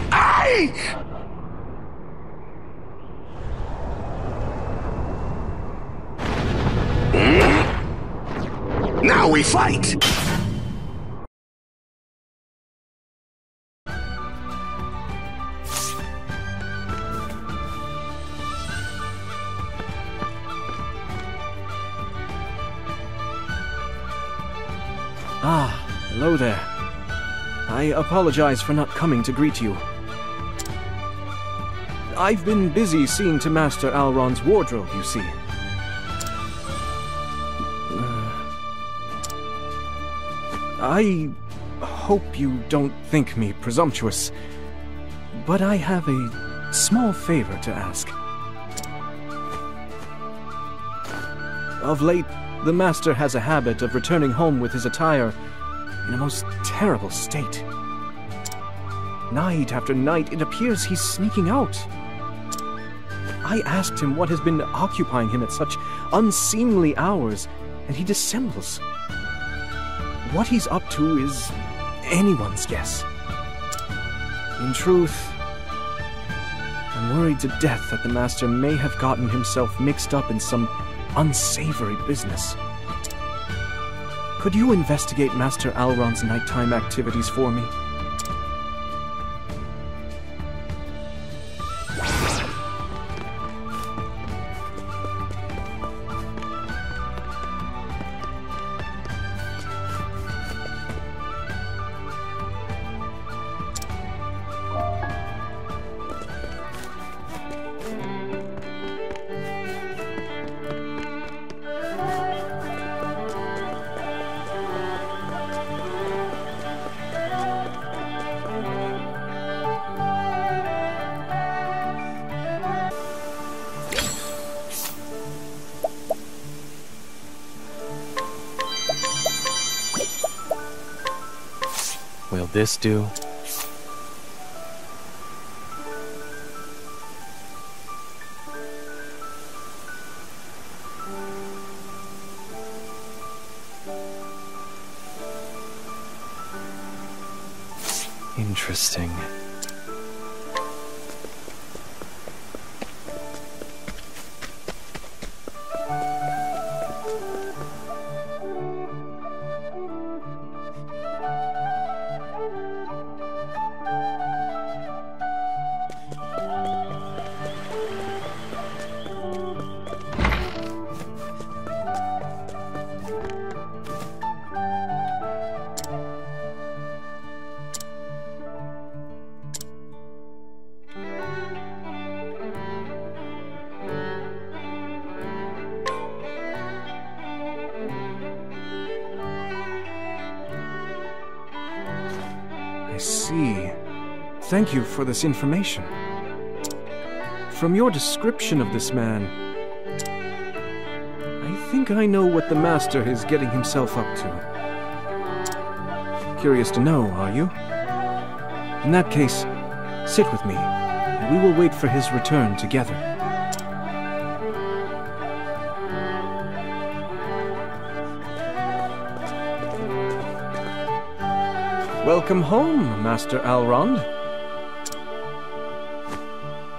Aye! Now we fight! Ah, hello there. I apologize for not coming to greet you. I've been busy seeing to Master Alron's wardrobe, you see. I hope you don't think me presumptuous, but I have a small favor to ask. Of late, the Master has a habit of returning home with his attire in a most terrible state. Night after night, it appears he's sneaking out. I asked him what has been occupying him at such unseemly hours, and he dissembles. What he's up to is anyone's guess. In truth, I'm worried to death that the Master may have gotten himself mixed up in some unsavory business. Could you investigate Master Alron's nighttime activities for me? Will this do? Interesting. I see. Thank you for this information. From your description of this man, I think I know what the Master is getting himself up to. Curious to know, are you? In that case, sit with me, and we will wait for his return together. Welcome home, Master Alrond.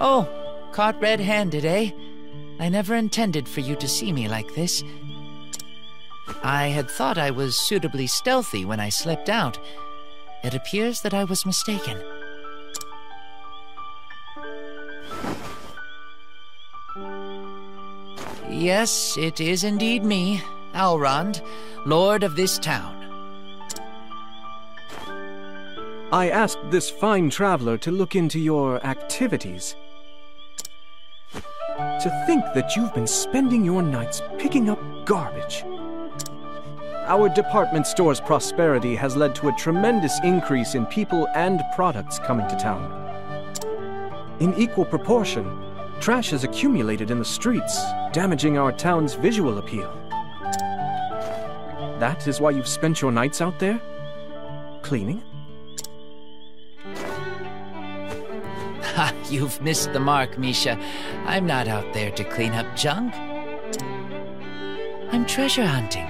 Oh, caught red-handed, eh? I never intended for you to see me like this. I had thought I was suitably stealthy when I slipped out. It appears that I was mistaken. Yes, it is indeed me, Alrond, Lord of this town. I asked this fine traveler to look into your activities. To think that you've been spending your nights picking up garbage. Our department store's prosperity has led to a tremendous increase in people and products coming to town. In equal proportion, trash has accumulated in the streets, damaging our town's visual appeal. That is why you've spent your nights out there? Cleaning? Ha! You've missed the mark, Misha. I'm not out there to clean up junk. I'm treasure hunting.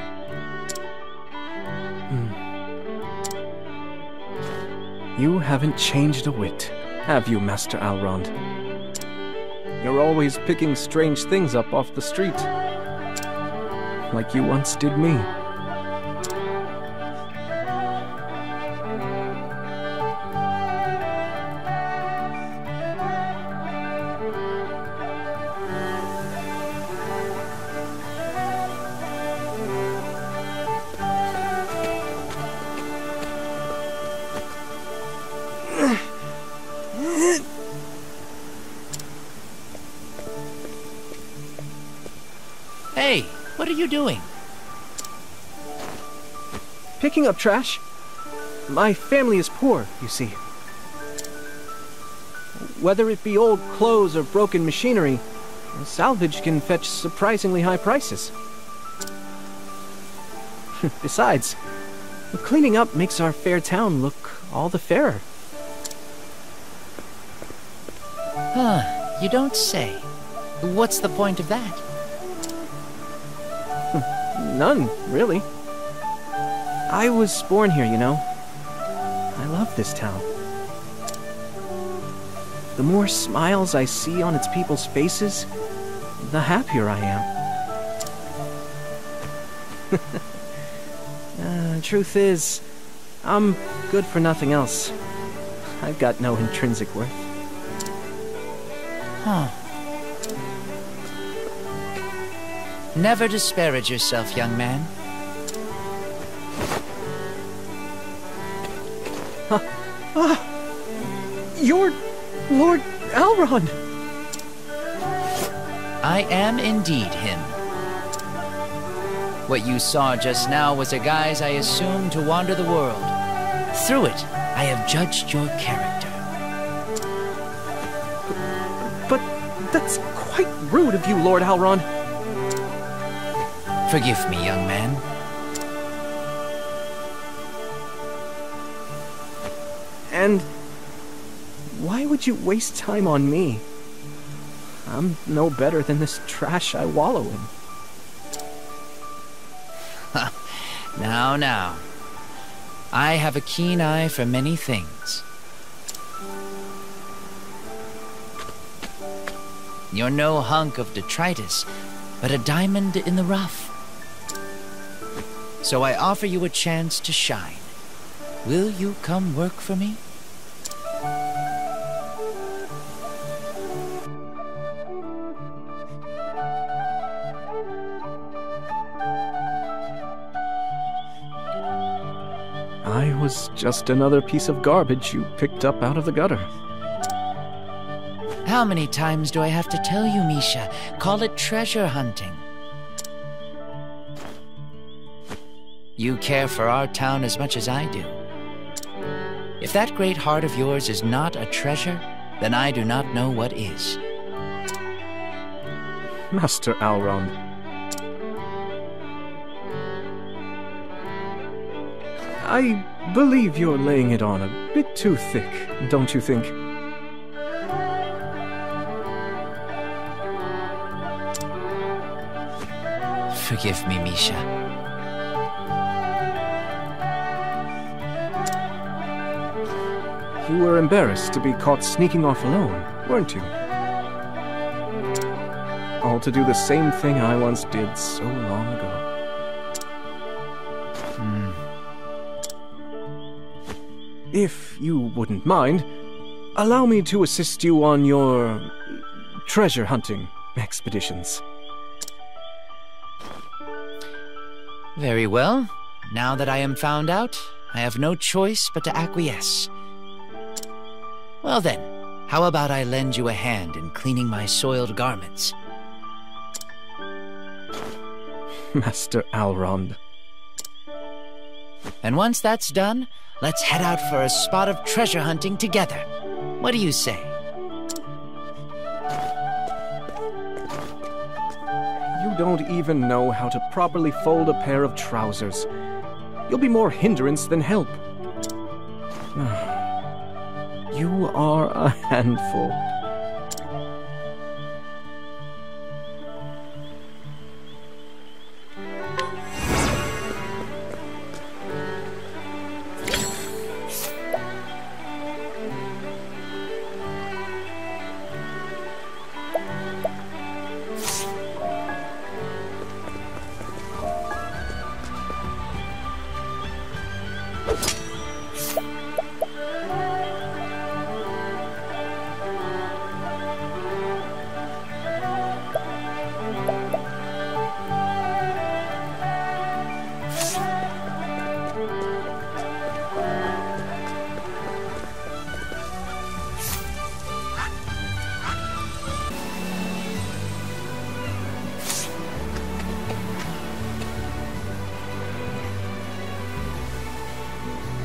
You haven't changed a whit, have you, Master Alrond? You're always picking strange things up off the street. Like you once did me. Hey, what are you doing? Picking up trash. My family is poor, you see. Whether it be old clothes or broken machinery, salvage can fetch surprisingly high prices. Besides, cleaning up makes our fair town look all the fairer. Huh, you don't say. What's the point of that? None, really. I was born here, you know. I love this town. The more smiles I see on its people's faces, the happier I am. Truth is, I'm good for nothing else. I've got no intrinsic worth. Huh. Never disparage yourself, young man. You're Lord Alrond! I am indeed him. What you saw just now was a guise I assumed to wander the world. Through it, I have judged your character. But that's quite rude of you, Lord Alrond. Forgive me, young man. And why would you waste time on me? I'm no better than this trash I wallow in. Now. I have a keen eye for many things. You're no hunk of detritus, but a diamond in the rough. So I offer you a chance to shine. Will you come work for me? I was just another piece of garbage you picked up out of the gutter. How many times do I have to tell you, Misha? Call it treasure hunting. You care for our town as much as I do. If that great heart of yours is not a treasure, then I do not know what is. Master Alrond. I believe you're laying it on a bit too thick, don't you think? Forgive me, Misha. You were embarrassed to be caught sneaking off alone, weren't you? All to do the same thing I once did so long ago. If you wouldn't mind, allow me to assist you on your treasure hunting expeditions. Very well. Now that I am found out, I have no choice but to acquiesce. Well then, how about I lend you a hand in cleaning my soiled garments? Master Alrond. And once that's done, let's head out for a spot of treasure hunting together. What do you say? You don't even know how to properly fold a pair of trousers. You'll be more hindrance than help. You are a handful.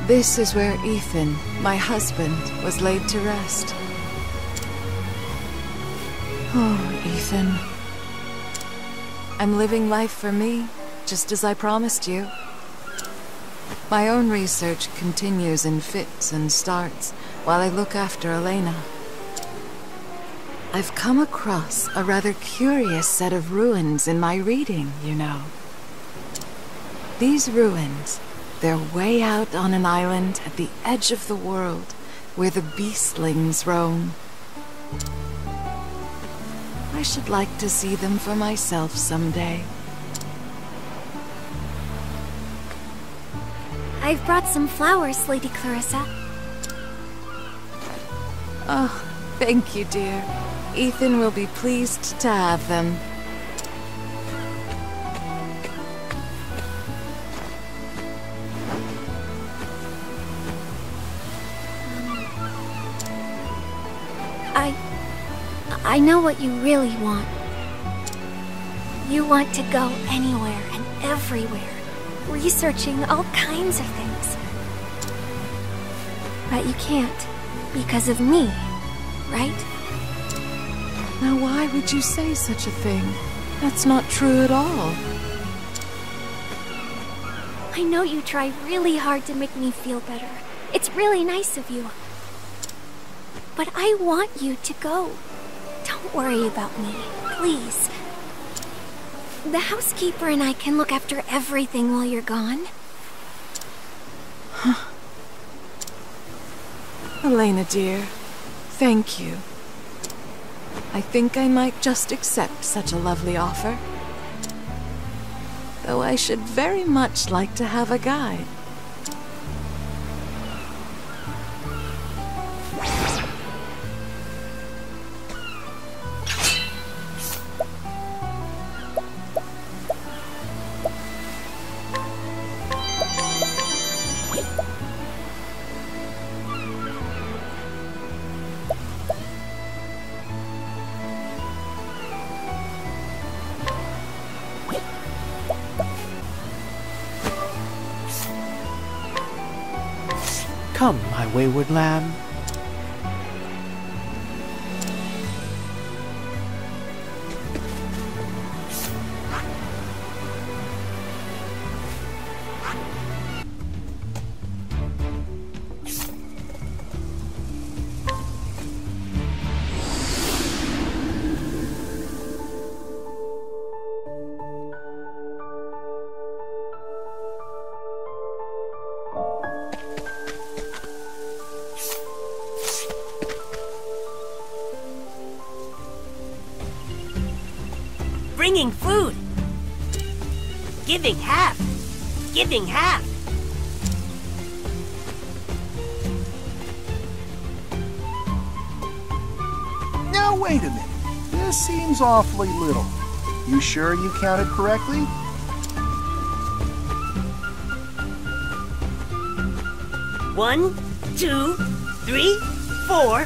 This is where Ethan, my husband, was laid to rest. Oh, Ethan. I'm living life for me, just as I promised you. My own research continues in fits and starts while I look after Elena. I've come across a rather curious set of ruins in my reading, you know. These ruins, they're way out on an island at the edge of the world, where the beastlings roam. I should like to see them for myself someday. I've brought some flowers, Lady Clarissa. Oh, thank you, dear. Ethan will be pleased to have them. I know what you really want. You want to go anywhere and everywhere, researching all kinds of things. But you can't, because of me, right? Now why would you say such a thing? That's not true at all. I know you try really hard to make me feel better. It's really nice of you. But I want you to go. Don't worry about me, please. The housekeeper and I can look after everything while you're gone. Elena, dear, thank you. I think I might just accept such a lovely offer. Though I should very much like to have a guide. Come, my wayward lamb. Bringing food. Giving half. Giving half. Now wait a minute. This seems awfully little. You sure you counted correctly? One, 2, 3, 4.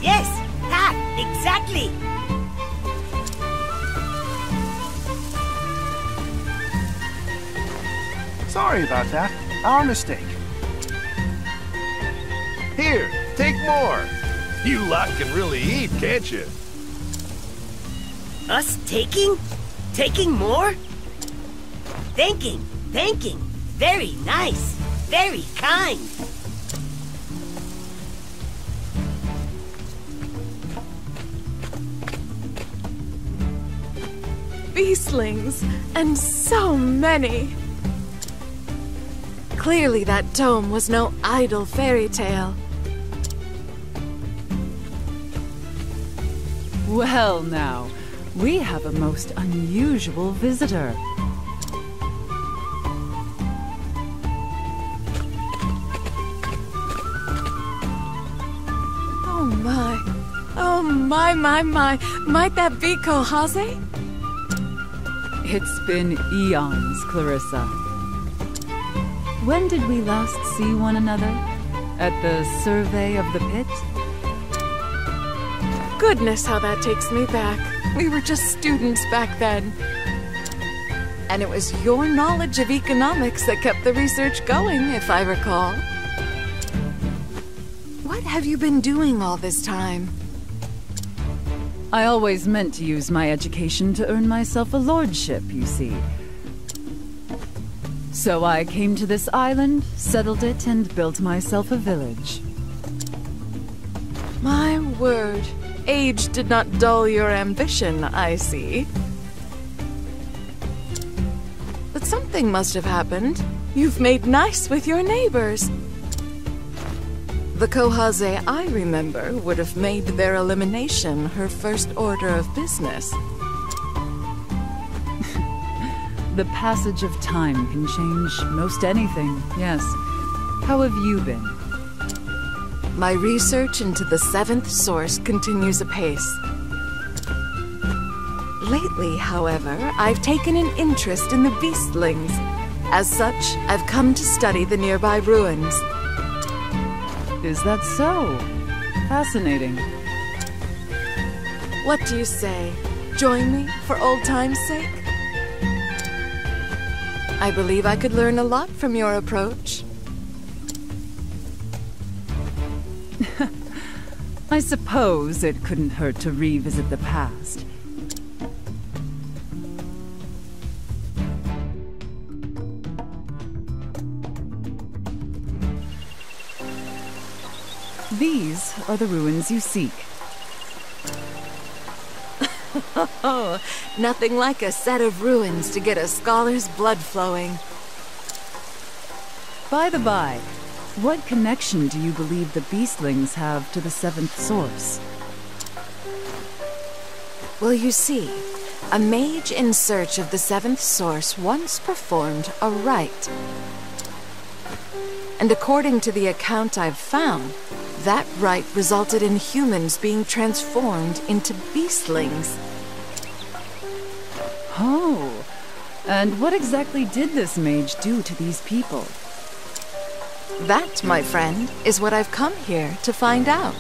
Yes, half, exactly. Sorry about that. Our mistake. Here, take more. You lot can really eat, can't you? Us taking? Taking more? Thanking. Very nice. Very kind. Beastlings, and so many! Clearly that tome was no idle fairy tale. Well now, we have a most unusual visitor. Oh my, might that be Kohaze? It's been eons, Clarissa. When did we last see one another? At the survey of the pit? Goodness, how that takes me back. We were just students back then. And it was your knowledge of economics that kept the research going, if I recall. What have you been doing all this time? I always meant to use my education to earn myself a lordship, you see. So I came to this island, settled it, and built myself a village. My word. Age did not dull your ambition, I see. But something must have happened. You've made nice with your neighbors. The Kohaze I remember would have made their elimination her first order of business. The passage of time can change most anything, yes. How have you been? My research into the seventh source continues apace. Lately, however, I've taken an interest in the beastlings. As such, I've come to study the nearby ruins. Is that so? Fascinating. What do you say? Join me for old time's sake? I believe I could learn a lot from your approach. I suppose it couldn't hurt to revisit the past. These are the ruins you seek. Oh, nothing like a set of ruins to get a scholar's blood flowing. By the by, what connection do you believe the beastlings have to the seventh source? Well, you see, a mage in search of the seventh source once performed a rite. And according to the account I've found, that rite resulted in humans being transformed into beastlings. Oh, and what exactly did this mage do to these people? That, my friend, is what I've come here to find out.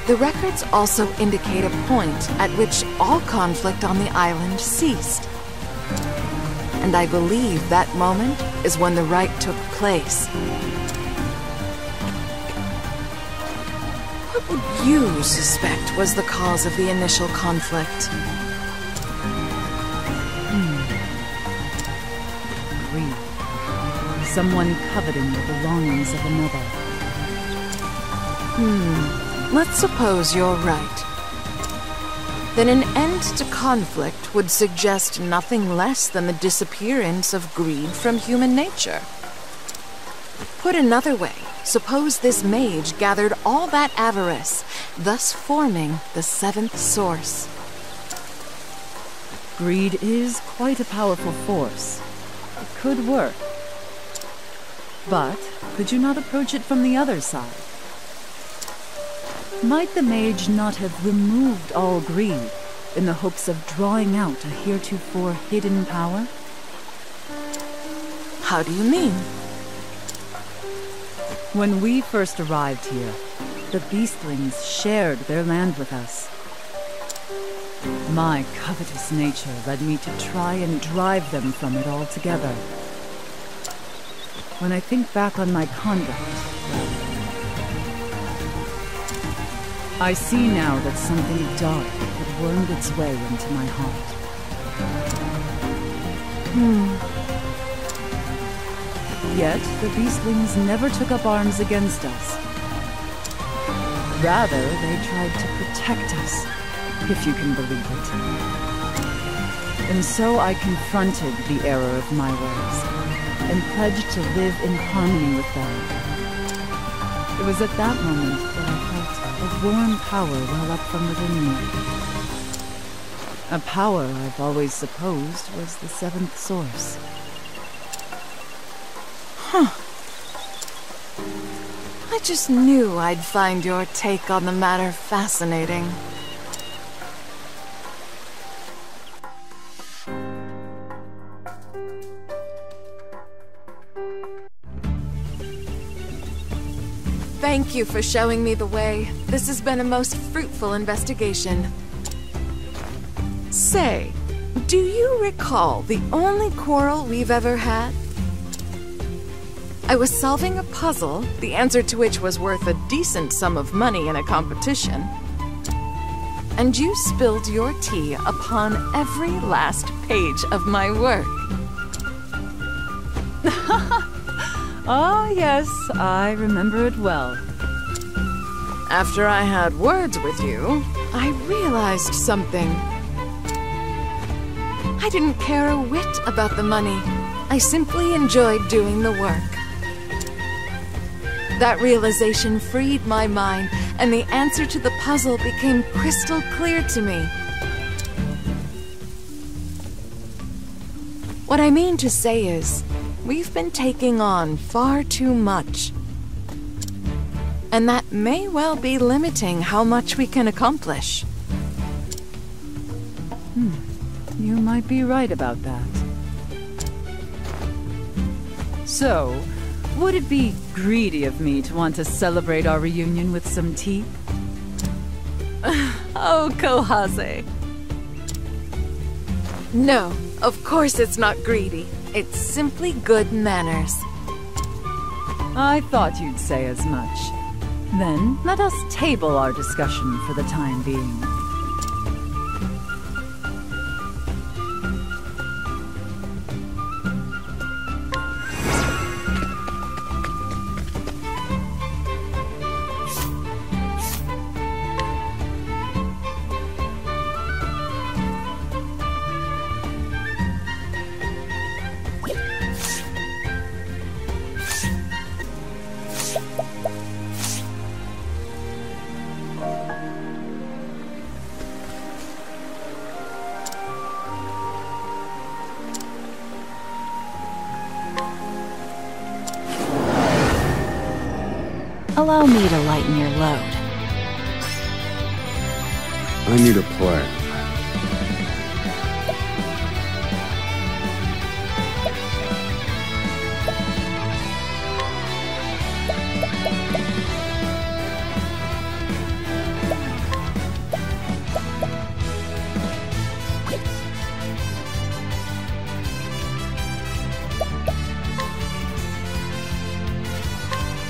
The records also indicate a point at which all conflict on the island ceased. And I believe that moment is when the rite took place. What would you suspect was the cause of the initial conflict? Greed. Someone coveting the belongings of another. Let's suppose you're right. Then an end to conflict would suggest nothing less than the disappearance of greed from human nature. Put another way, suppose this mage gathered all that avarice, thus forming the seventh source. Greed is quite a powerful force. It could work. But could you not approach it from the other side? Might the mage not have removed all greed in the hopes of drawing out a heretofore hidden power? How do you mean? When we first arrived here, the beastlings shared their land with us. My covetous nature led me to try and drive them from it altogether. When I think back on my conduct, I see now that something dark had wormed its way into my heart. Yet, the beastlings never took up arms against us. Rather, they tried to protect us, if you can believe it. And so I confronted the error of my ways, and pledged to live in harmony with them. It was at that moment that I felt a warm power well up from within me. A power I've always supposed was the seventh source. I just knew I'd find your take on the matter fascinating. Thank you for showing me the way. This has been a most fruitful investigation. Say, do you recall the only quarrel we've ever had? I was solving a puzzle, the answer to which was worth a decent sum of money in a competition. And you spilled your tea upon every last page of my work. Ah, yes, I remember it well. After I had words with you, I realized something. I didn't care a whit about the money. I simply enjoyed doing the work. That realization freed my mind, and the answer to the puzzle became crystal clear to me. What I mean to say is, we've been taking on far too much. And that may well be limiting how much we can accomplish. You might be right about that. So, would it be greedy of me to want to celebrate our reunion with some tea? Oh, Kohase. No, of course it's not greedy. It's simply good manners. I thought you'd say as much. Then, let us table our discussion for the time being. Allow me to lighten your load. I need a plan.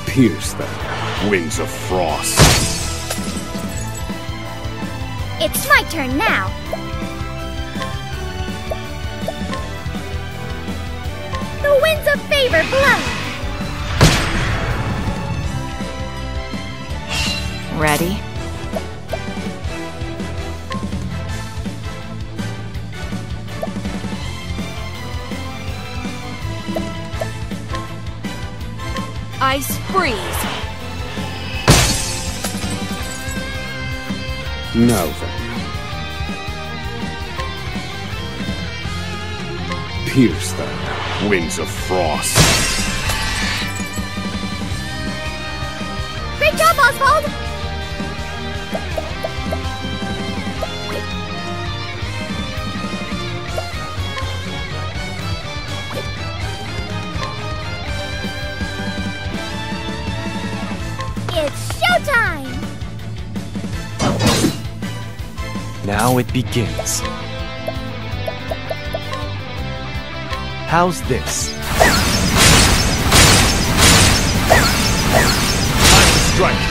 Pierce them, wings of frost. It's my turn now. The winds of favor blow. Ready? Ice freeze. Now then. Pierce them, wings of frost. Great job, Oswald! It's showtime! Now it begins. How's this? Time to strike!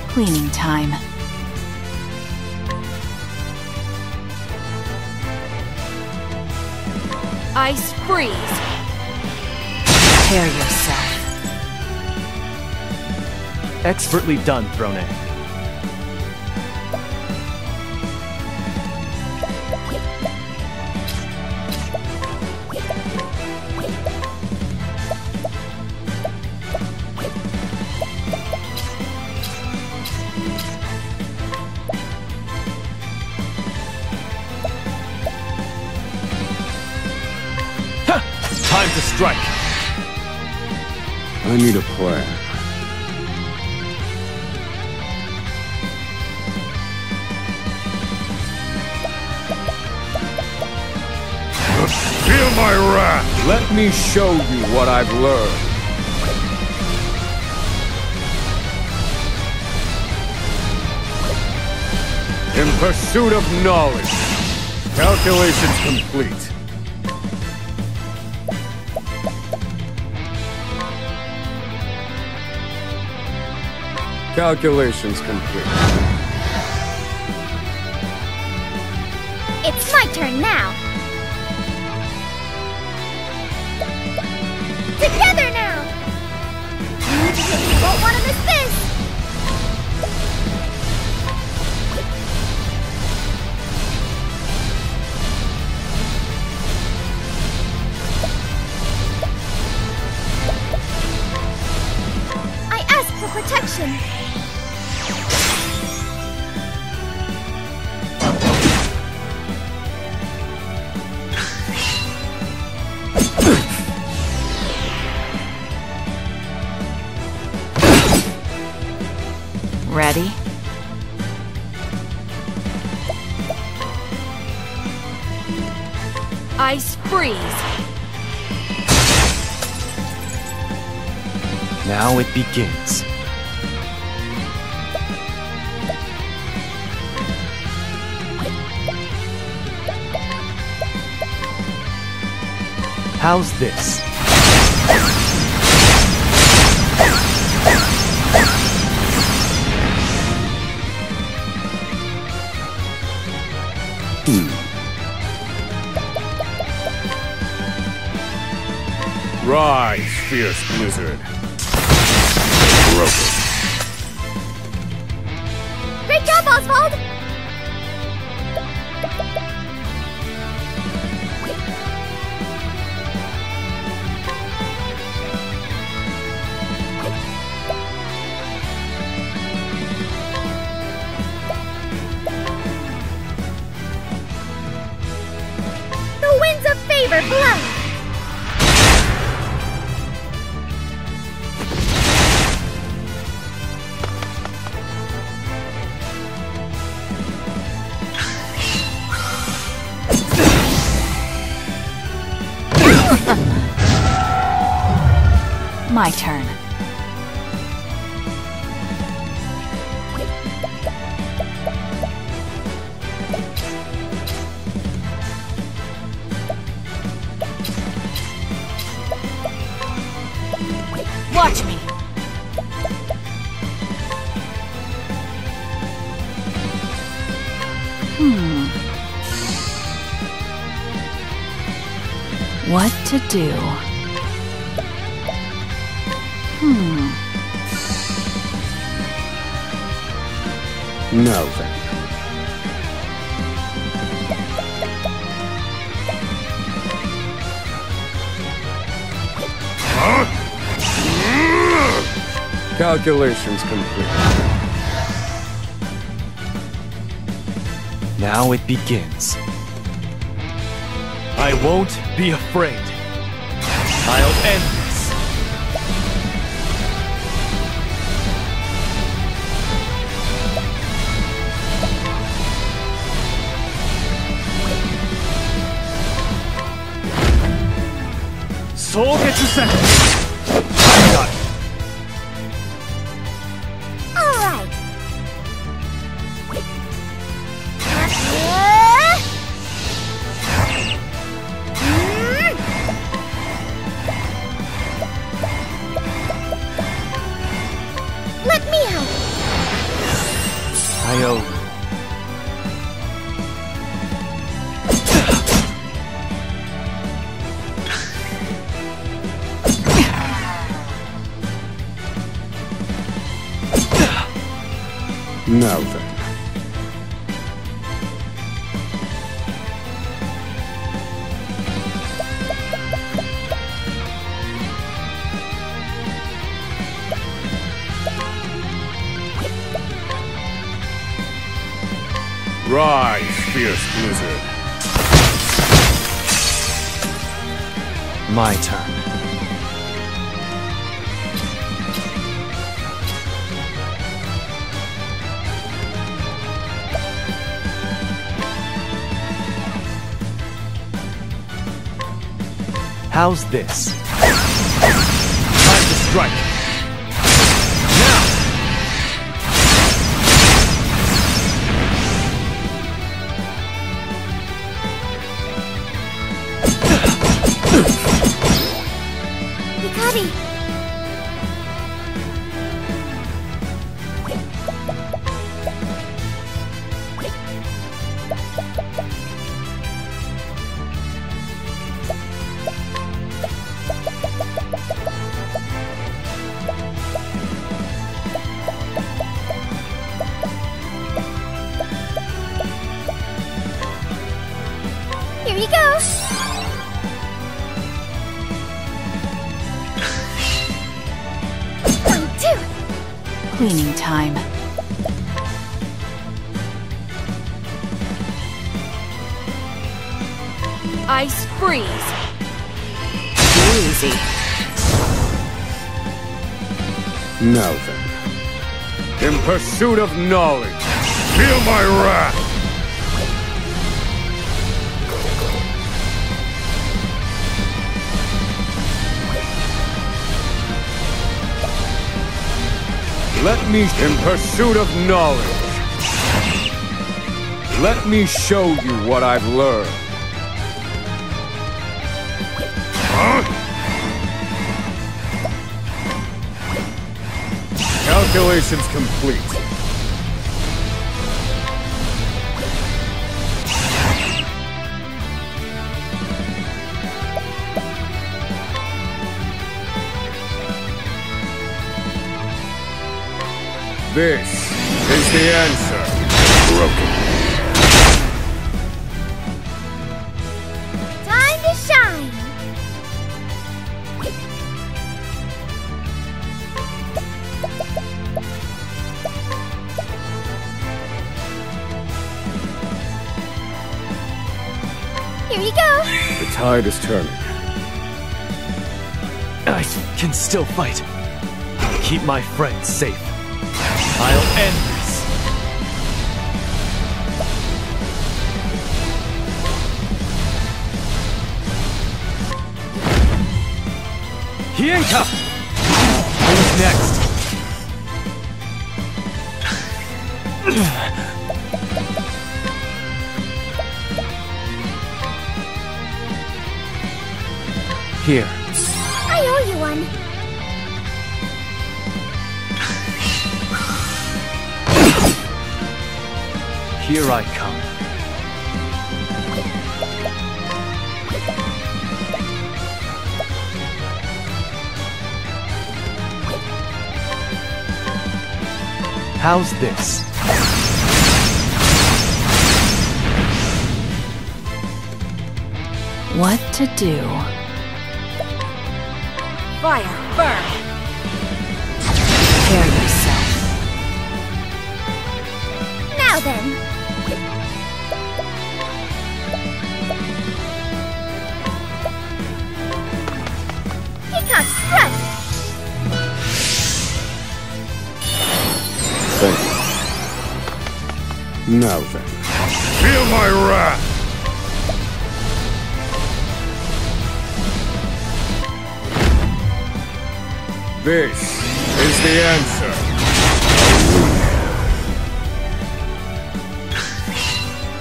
Cleaning time. Ice freeze. Prepare yourself. Expertly done, Throne. Time to strike! I need a plan. my wrath! Let me show you what I've learned. In pursuit of knowledge. Calculations complete. Calculations complete. It's my turn now. Together now! You won't want to miss this! I ask for protection. Ready? Ice freeze. Now it begins. How's this? Rise, fierce blizzard. Broken. Great job, Oswald! The winds of favor blow! My turn. Watch me. What to do? No, then. Calculations complete. Now it begins. I won't be afraid. I'll end this. Soul gets a second. I got it. Let me help. I owe you. Now then. Rise, fierce blizzard. My turn. How's this? Time to strike! Hikari! Here you go! Cleaning time. Ice freeze. Easy. Now then. In pursuit of knowledge. Feel my wrath! Let me in pursuit of knowledge. Let me show you what I've learned. Huh? Calculations complete. This is the answer. Broken. Time to shine! Here you go! The tide is turning. I can still fight. Keep my friends safe. I'll end this. Hienka! Who's next? Here. I owe you one. Here I come. How's this? What to do? Fire, burn. Prepare yourself. Now then. Peacock strut! Thank you. Now then. Feel my wrath! This is the answer.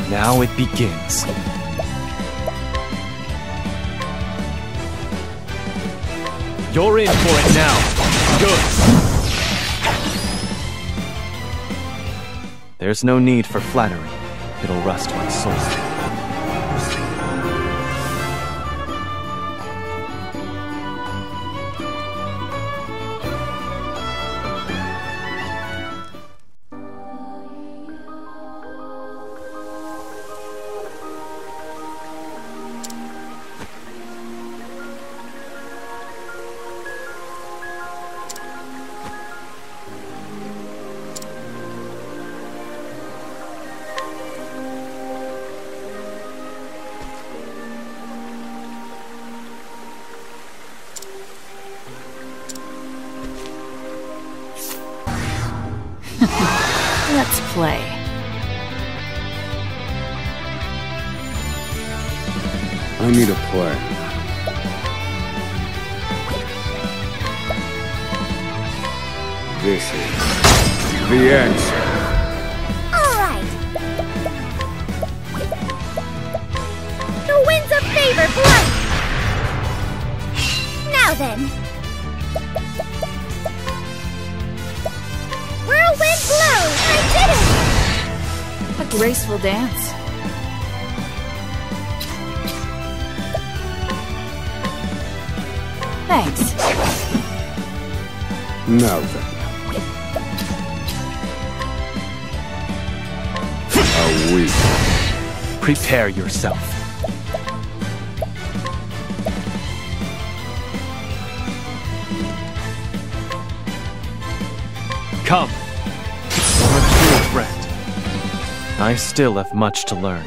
Now it begins. You're in for it now. Good. There's no need for flattery. It'll rust my soul. Let's play. I need a plan. This is the answer. All right. The winds of favor blow. Now then. Whirlwind blows. I did it. A graceful dance. Thanks. Now then. A week. Prepare yourself. Come. I'm a true friend. I still have much to learn.